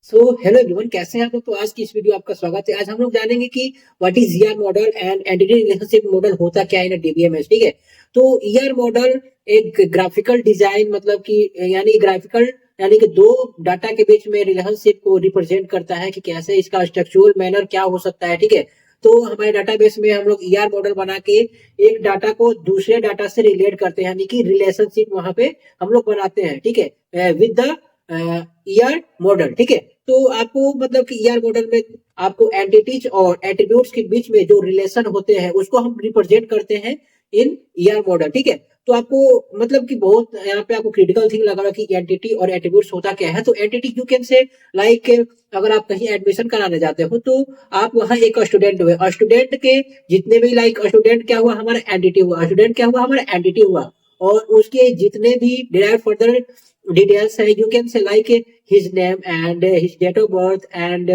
So hello everyone, कैसे हैं आप लोग। तो आज की इस वीडियो आपका स्वागत है। आज हम लोग जानेंगे कि what is ER model and entity relationship model होता क्या है इन डीबीएमएस। ठीक है, तो ईआर मॉडल एक ग्राफिकल डिजाइन मतलब कि यानी ग्राफिकल यानी कि दो डाटा के बीच में रिलेशनशिप को रिप्रेजेंट करता है कि कैसे इसका स्ट्रक्चरल मैनर क्या हो सकता है। ठीक है, तो हमारे डाटाबेस में हम लोग ईआर मॉडल बना के एक डाटा को दूसरे डाटा से रिलेट करते हैं, यानी कि रिलेशनशिप वहां पे हम लोग बनाते हैं। ठीक है, विद द ईआर मॉडल। ठीक है, तो आपको मतलब कि ईआर मॉडल में आपको एंटिटीज और एट्रीब्यूट्स के बीच में जो रिलेशन होते हैं उसको हम रिप्रेजेंट करते हैं इन ईआर मॉडल। ठीक है, तो आपको मतलब कि बहुत यहाँ पे आपको क्रिटिकल थिंग लगा कि एंटिटी और एट्रीब्यूट्स होता क्या है। तो entity you can say like अगर आप कहीं एडमिशन कराने जाते हो तो आप वहाँ एक स्टूडेंट हुए, स्टूडेंट के जितने भी लाइक स्टूडेंट क्या हुआ, हमारा एंटिटी हुआ, स्टूडेंट क्या हुआ, हमारा एंटिटी हुआ। और उसके जितने भी डिराइव फर्दर डिटेल्स है, you can say like his name and his date of birth and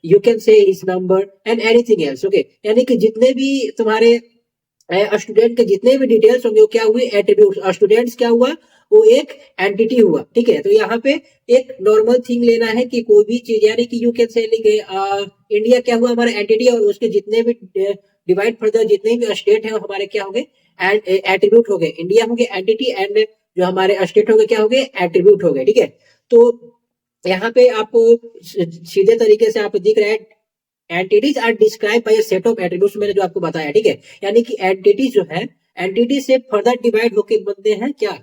you can say his number and anything else। okay, यानी कि जितने भी तुम्हारे स्टूडेंट के जितने भी डिटेल्स होंगे वो क्या हुए, एट्रीब्यूट। स्टूडेंट्स क्या हुआ, वो एक एंटिटी हुआ। ठीक है, तो यहाँ पे एक नॉर्मल थिंग लेना है कि कोई भी चीज यानी कि यू कैन से लिखे इंडिया क्या हुआ, हमारा एंटिटी, और उसके जितने भी डिवाइड फर्दर जितने भी स्टेट है वो हमारे क्या हो गए, एट्रीब्यूट हो गए। इंडिया हो गए एंटिटी एंड जो हमारे स्टेट हो गए क्या हो गए, एट्रीब्यूट हो गए। ठीक है, तो यहाँ पे आपको सीधे तरीके से आपको दिख रहा है entities are describe by a set of attributes, मैंने जो आपको बताया। ठीक है, यानी कि एंटिटी जो है, एंटिटी से फर्दर डिवाइड होके बनते हैं क्या,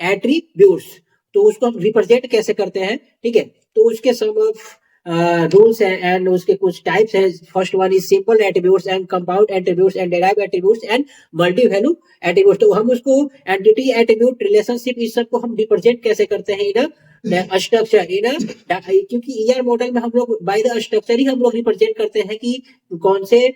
एट्रीब्यूट्स। तो उसको हम रिप्रेजेंट कैसे करते हैं। ठीक है, तो उसके सम ऑफ रूल्स है एंड उसके कुछ टाइप्स है। First one is simple attributes and compound attributes and derive attributes and multi value attributes. तो हम उसको एंटिटी एट्रीब्यूट रिलेशनशिप इस सब को हम रिप्रेजेंट कैसे करते हैं इन स्ट्रक्चर इन, क्योंकि ईआर मॉडल में हम लोग बाय द स्ट्रक्चर ही हम लोग रिप्रेजेंट करते हैं कि कौन से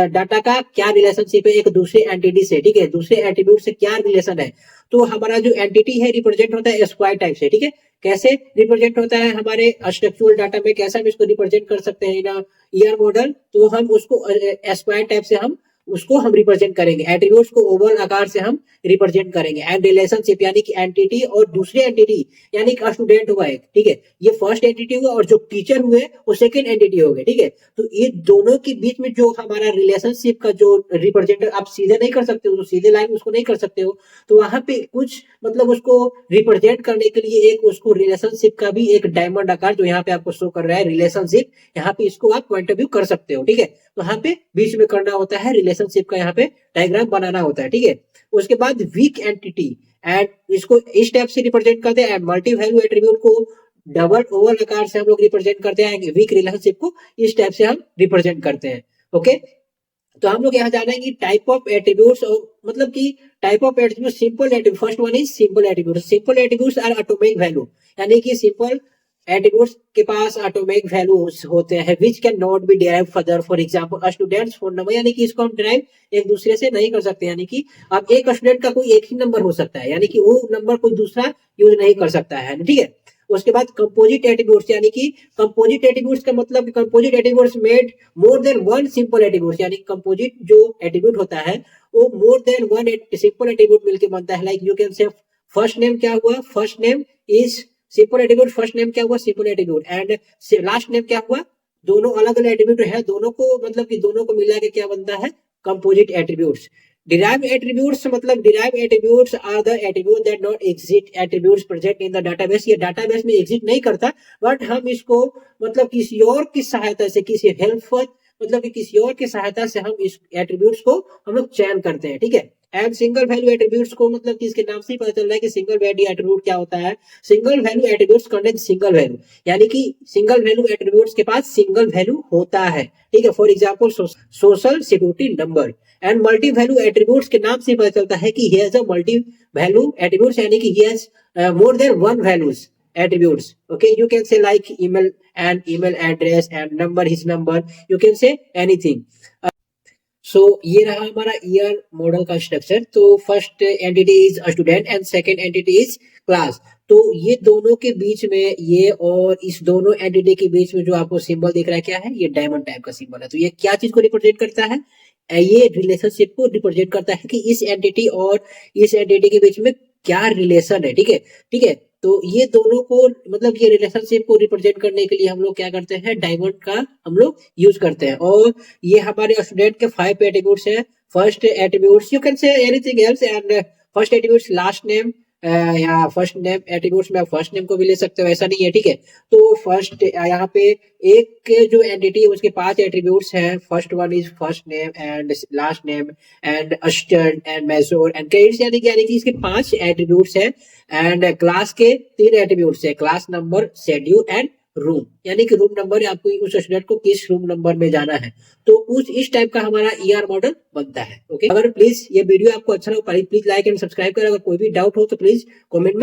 डाटा का क्या रिलेशनशिप है एक दूसरे एंटिटी से। ठीक है, दूसरे एट्रीब्यूट से क्या रिलेशन है। तो हमारा जो एंटिटी है रिप्रेजेंट होता है स्क्वायर टाइप से। ठीक है, कैसे रिप्रेजेंट होता है हमारे स्ट्रक्चरल डाटा में, कैसे हम इसको रिप्रेजेंट कर सकते हैं इन ईआर मॉडल। तो हम उसको स्क्वायर टाइप से हम रिप्रेजेंट करेंगे, एट्रीब्यूट्स को ओवल आकार से हम रिप्रेजेंट करेंगे। एंड रिलेशनशिप यानी कि एंटिटी और दूसरे एंटिटी यानी कि स्टूडेंट हुआ एक। ठीक है, ये फर्स्ट एंटिटी हुआ और जो टीचर हुए वो सेकंड एंटिटी हो गए। ठीक है, तो ये दोनों के बीच में जो हमारा रिलेशनशिप का जो रिप्रेजेंट आप सीधे नहीं कर सकते हो, तो सीधे लाइन उसको नहीं कर सकते हो। तो वहां पे कुछ मतलब उसको रिप्रेजेंट करने के लिए एक उसको रिलेशनशिप का भी एक डायमंड आकार जो यहाँ पे आपको शो कर रहा है रिलेशनशिप, यहाँ पे इसको आप पॉइंट ऑफ व्यू कर सकते हो। ठीक है, तो यहाँ पे बीच में करना होता है रिलेशनशिप का, यहाँ पे डायग्राम बनाना होता है। ठीक है, उसके बाद वीक एंटिटी एंड इसको इस टाइप से रिप्रेजेंट करते हैं। एंड मल्टी वैल्यू एट्रीब्यूट को डबल ओवल आकार से हम लोग रिप्रेजेंट करते हैं। वीक रिलेशनशिप को इस टाइप से हम रिप्रेजेंट करते हैं। ओके, तो हम लोग यहाँ जानेंगे टाइप ऑफ एट्रीब्यूट्स, मतलब कि type of attribute simple attribute. First one is simple attribute. Simple attributes are atomic value, यानी कि सिंपल एट्रीब्यूट्स के पास एटॉमिक वैल्यूज होते हैं which can not be derive further. For example students phone number, यानी कि इसको हम डिराइव एक दूसरे से नहीं कर सकते। यानी कि अब एक स्टूडेंट का कोई एक ही नंबर हो सकता है, यानी कि वो नंबर कोई दूसरा यूज नहीं कर सकता है। ठीक है, उसके बाद कंपोजिट एट्रीब्यूट्स, यानी कि कंपोजिट एट्रीब्यूट्स का मतलब composite attributes made more than one simple attributes, यानी कंपोजिट जो एट्रीब्यूट होता है वो more than one simple attribute मिलके बनता है। Like you can say first name क्या हुआ, first name is simple attribute, first name क्या हुआ, simple attribute, and last name क्या हुआ, दोनों अलग अलग एट्रीब्यूट है, दोनों को मतलब कि दोनों को मिला के क्या बनता है, कंपोजिट एट्रीब्यूट्स। डिराइव्ड एट्रीब्यूट्स मतलब derived attributes are the attribute that not exist attributes present in the database. ये डाटाबेस में एग्जिस्ट नहीं करता, बट हम इसको मतलब किसी और की सहायता से, किसी हेल्पफुल मतलब कि किसी और की सहायता से हम इस एट्रीब्यूट्स को हम लोग चयन करते हैं। ठीक है, एंड सिंगल वैल्यू एट्रीब्यूट्स को मतलब कि इसके नाम से ही पता चल रहा है कि सिंगल वैल्यू एट्रीब्यूट क्या होता है। Single value attributes contain single value, यानी कि सिंगल वैल्यू एट्रीब्यूट्स के पास सिंगल वैल्यू होता है। ठीक है, for example social security number. And multi value attributes के नाम से पता चलता है कि he has a multi value attributes, यानी कि he has more than one values attributes। okay, you can say like email and email address and number his number, you can say anything। सो ये रहा हमारा ईआर मॉडल का structure. तो first entity is student and second entity is class. तो ये दोनों के बीच में ये और इस दोनों एंटिटी के बीच में जो आपको सिंबल दिख रहा है क्या है, ये डायमंड टाइप का सिंबल है। तो ये क्या चीज को रिप्रेजेंट करता है, ये रिलेशनशिप को रिप्रेजेंट करता है कि इस एंटिटी और इस एंटिटी के बीच में क्या रिलेशन है। ठीक है, ठीक है, तो ये दोनों को मतलब ये रिलेशनशिप को रिप्रेजेंट करने के लिए हम लोग क्या करते हैं, डायमंड का हम लोग यूज करते हैं। और ये हमारे स्टूडेंट के 5 एट्रीब्यूट्स है। First attributes you can say anything else, and first attributes last name, या फर्स्ट नेम एट्रीब्यूट्स में आप फर्स्ट नेम को भी ले सकते हो, ऐसा नहीं है, ठीक है। तो फर्स्ट यहाँ पे एक जो एंटिटी है उसके 5 एट्रीब्यूट्स हैं। First one is first name and last name and address and major and credits, यानी कि इसके 5 एट्रीब्यूट्स हैं। एंड क्लास के 3 एट्रीब्यूट्स है, class number, schedule and room, यानी कि रूम नंबर, आपको उस स्टूडेंट को किस रूम नंबर में जाना है। तो उस इस टाइप का हमारा ईआर मॉडल बनता है। ओके, अगर प्लीज ये वीडियो आपको अच्छा लगा प्लीज लाइक एंड सब्सक्राइब करें। अगर कोई भी डाउट हो तो प्लीज कमेंट